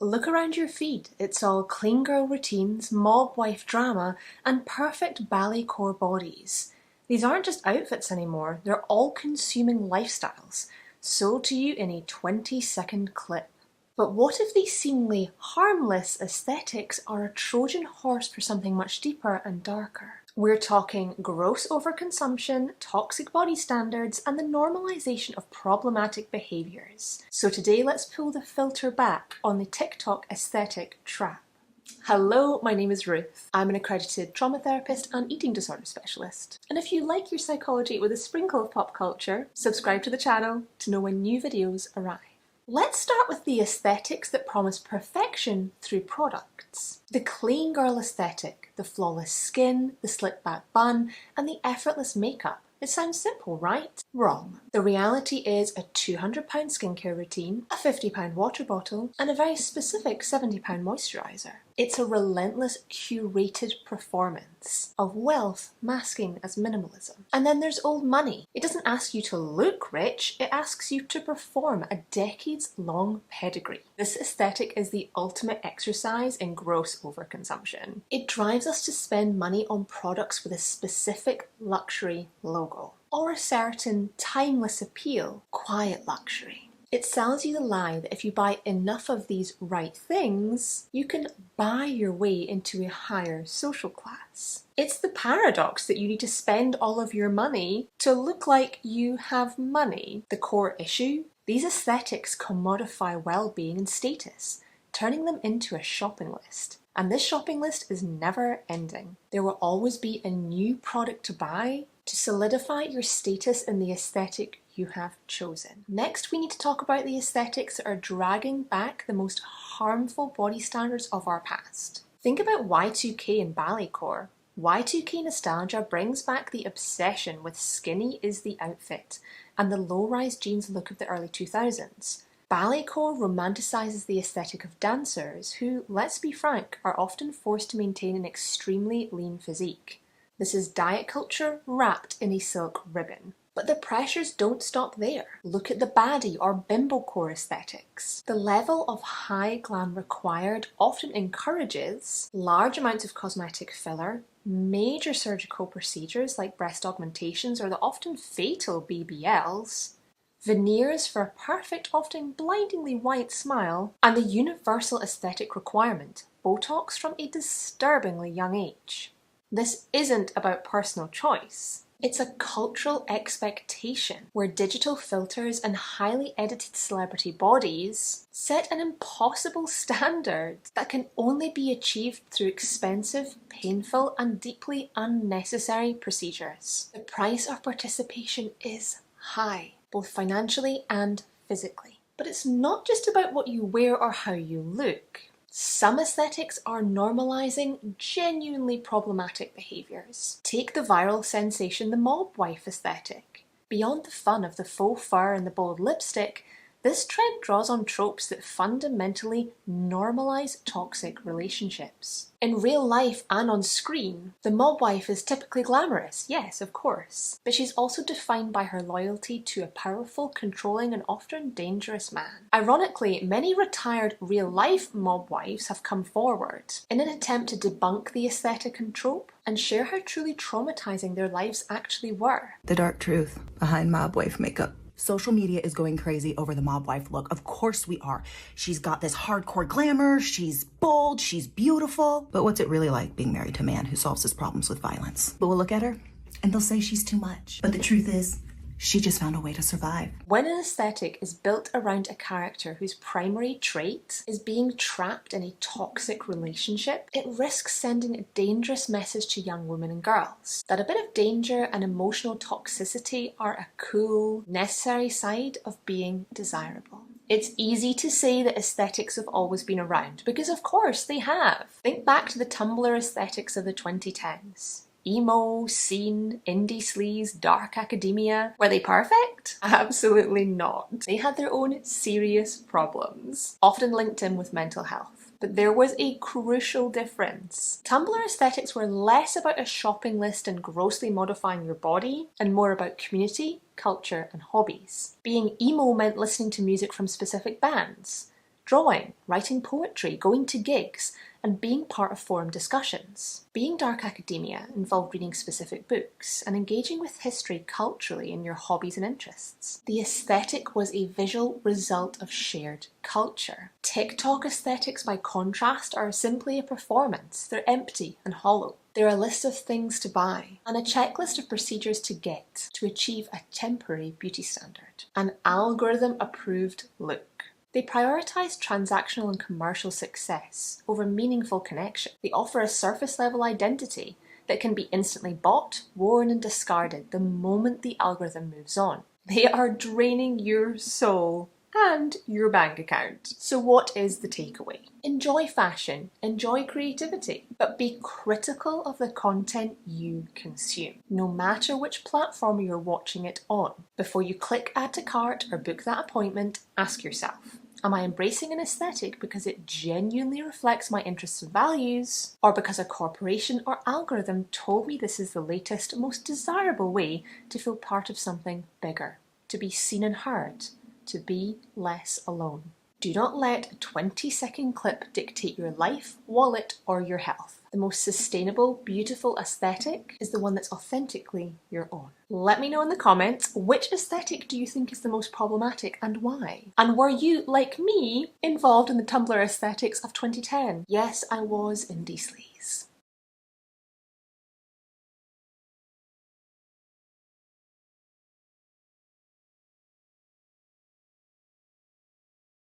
Look around your feed, it's all clean girl routines, mob wife drama, and perfect ballet core bodies. These aren't just outfits anymore, they're all-consuming lifestyles, sold to you in a 20-second clip. But what if these seemingly harmless aesthetics are a Trojan horse for something much deeper and darker? We're talking gross overconsumption, toxic body standards, and the normalization of problematic behaviours. So today let's pull the filter back on the TikTok aesthetic trap. Hello, my name is Ruth. I'm an accredited trauma therapist and eating disorder specialist. And if you like your psychology with a sprinkle of pop culture, subscribe to the channel to know when new videos arrive. Let's start with the aesthetics that promise perfection through products. The clean girl aesthetic, the flawless skin, the slick back bun, and the effortless makeup. It sounds simple, right? Wrong. The reality is a £200 skincare routine, a £50 water bottle, and a very specific £70 moisturiser. It's a relentless, curated performance of wealth masking as minimalism. And then there's old money. It doesn't ask you to look rich, it asks you to perform a decades-long pedigree. This aesthetic is the ultimate exercise in gross overconsumption. It drives us to spend money on products with a specific luxury logo, or a certain timeless appeal, quiet luxury. It sells you the lie that if you buy enough of these right things, you can buy your way into a higher social class. It's the paradox that you need to spend all of your money to look like you have money. The core issue? These aesthetics commodify well-being and status, turning them into a shopping list. And this shopping list is never ending. There will always be a new product to buy to solidify your status in the aesthetic you have chosen. Next, we need to talk about the aesthetics that are dragging back the most harmful body standards of our past. Think about Y2K and balletcore. Y2K nostalgia brings back the obsession with skinny is the outfit and the low-rise jeans look of the early 2000s. Balletcore romanticizes the aesthetic of dancers who, let's be frank, are often forced to maintain an extremely lean physique. This is diet culture wrapped in a silk ribbon. But the pressures don't stop there. Look at the baddie or bimbo-core aesthetics. The level of high glam required often encourages large amounts of cosmetic filler, major surgical procedures like breast augmentations or the often fatal BBLs, veneers for a perfect, often blindingly white smile, and the universal aesthetic requirement, Botox from a disturbingly young age. This isn't about personal choice. It's a cultural expectation where digital filters and highly edited celebrity bodies set an impossible standard that can only be achieved through expensive, painful, and deeply unnecessary procedures. The price of participation is high, both financially and physically. But it's not just about what you wear or how you look. Some aesthetics are normalizing genuinely problematic behaviours. Take the viral sensation, the mob wife aesthetic. Beyond the fun of the faux fur and the bold lipstick, this trend draws on tropes that fundamentally normalise toxic relationships. In real life and on screen, the mob wife is typically glamorous, yes, of course, but she's also defined by her loyalty to a powerful, controlling and often dangerous man. Ironically, many retired real-life mob wives have come forward in an attempt to debunk the aesthetic and trope and share how truly traumatizing their lives actually were. The dark truth behind mob wife makeup. Social media is going crazy over the mob wife look. Of course we are. She's got this hardcore glamour, she's bold, she's beautiful. But what's it really like being married to a man who solves his problems with violence? But we'll look at her and they'll say she's too much. But the truth is, she just found a way to survive. When an aesthetic is built around a character whose primary trait is being trapped in a toxic relationship, it risks sending a dangerous message to young women and girls that a bit of danger and emotional toxicity are a cool, necessary side of being desirable. It's easy to say that aesthetics have always been around, because of course they have. Think back to the Tumblr aesthetics of the 2010s. Emo, scene, indie sleaze, dark academia. Were they perfect? Absolutely not. They had their own serious problems, often linked in with mental health. But there was a crucial difference. Tumblr aesthetics were less about a shopping list and grossly modifying your body, and more about community, culture, and hobbies. Being emo meant listening to music from specific bands. drawing, writing poetry, going to gigs, and being part of forum discussions. Being dark academia involved reading specific books and engaging with history culturally in your hobbies and interests. The aesthetic was a visual result of shared culture. TikTok aesthetics, by contrast, are simply a performance. They're empty and hollow. They're a list of things to buy and a checklist of procedures to get to achieve a temporary beauty standard. An algorithm-approved look. They prioritise transactional and commercial success over meaningful connection. They offer a surface-level identity that can be instantly bought, worn and discarded the moment the algorithm moves on. They are draining your soul and your bank account. So what is the takeaway? Enjoy fashion, enjoy creativity, but be critical of the content you consume, no matter which platform you're watching it on. Before you click add to cart or book that appointment, ask yourself, am I embracing an aesthetic because it genuinely reflects my interests and values, or because a corporation or algorithm told me this is the latest, most desirable way to feel part of something bigger, to be seen and heard, to be less alone? Do not let a 20-second clip dictate your life, wallet, or your health. The most sustainable, beautiful aesthetic is the one that's authentically your own. Let me know in the comments, which aesthetic do you think is the most problematic and why? And were you, like me, involved in the Tumblr aesthetics of 2010? Yes, I was indie sleaze.